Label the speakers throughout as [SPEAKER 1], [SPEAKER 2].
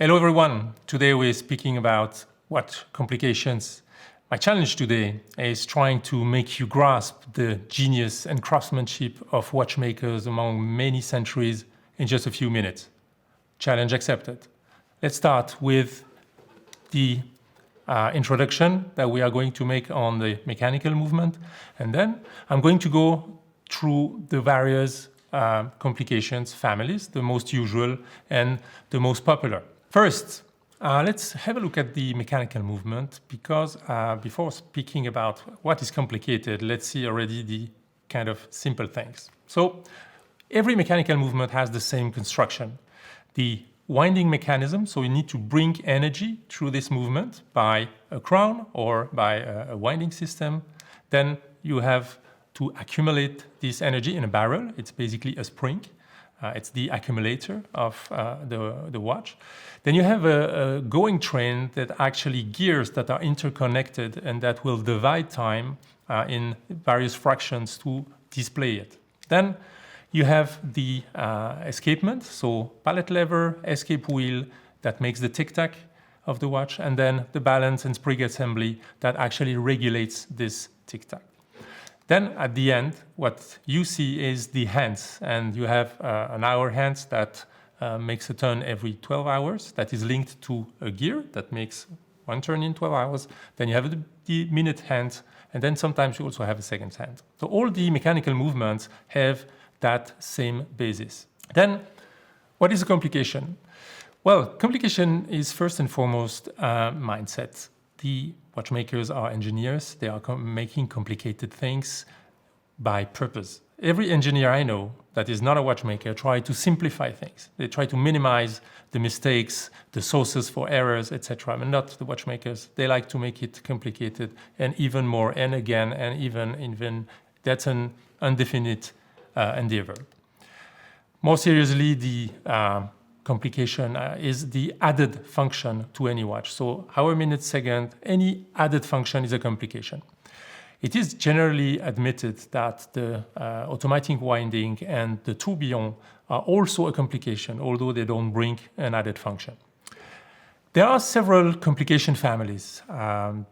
[SPEAKER 1] Hello everyone. Today we're speaking about watch complications. My challenge today is trying to make you grasp the genius and craftsmanship of watchmakers among many centuries in just a few minutes. Challenge accepted. Let's start with the introduction that we are going to make on the mechanical movement, and then I'm going to go through the various complications families, the most usual and the most popular. First, let's have a look at the mechanical movement, because before speaking about what is complicated, let's see already the kind of simple things. So every mechanical movement has the same construction. The winding mechanism, so you need to bring energy through this movement by a crown or by a winding system. Then you have to accumulate this energy in a barrel. It's basically a spring. It's the accumulator of the watch. Then you have a going train that actually gears that are interconnected and that will divide time in various fractions to display it. Then you have the escapement, so pallet lever, escape wheel that makes the tic-tac of the watch, and then the balance and spring assembly that actually regulates this tic-tac. Then at the end, what you see is the hands, and you have an hour hands that makes a turn every 12 hours, that is linked to a gear that makes one turn in 12 hours. Then you have the minute hand, and then sometimes you also have a second hand. So all the mechanical movements have that same basis. Then, what is a complication? Well, complication is first and foremost mindset. The watchmakers are engineers. They are making complicated things by purpose. Every engineer I know that is not a watchmaker try to simplify things. They try to minimize the mistakes, the sources for errors, etc. And not the watchmakers. They like to make it complicated and even more, and again, and even that's an indefinite endeavor. More seriously, the complication is the added function to any watch. So hour, minute, second, any added function is a complication. It is generally admitted that the automatic winding and the tourbillon are also a complication, although they don't bring an added function. There are several complication families.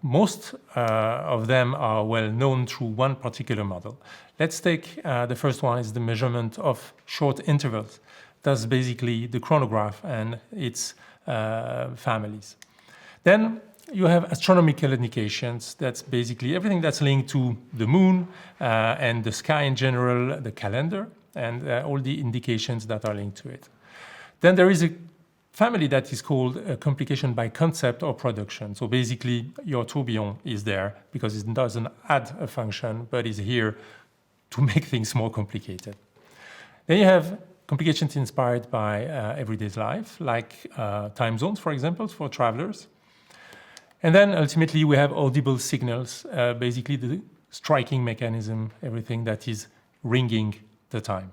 [SPEAKER 1] Most of them are well known through one particular model. Let's take the first one is the measurement of short intervals. That's basically the chronograph and its families. Then you have astronomical indications. That's basically everything that's linked to the moon and the sky in general, the calendar, and all the indications that are linked to it. Then there is a family that is called a complication by concept or production. So basically your tourbillon is there because it doesn't add a function, but is here to make things more complicated. Then you have complications inspired by everyday life, like time zones, for example, for travelers. And then ultimately we have audible signals, basically the striking mechanism, everything that is ringing the time.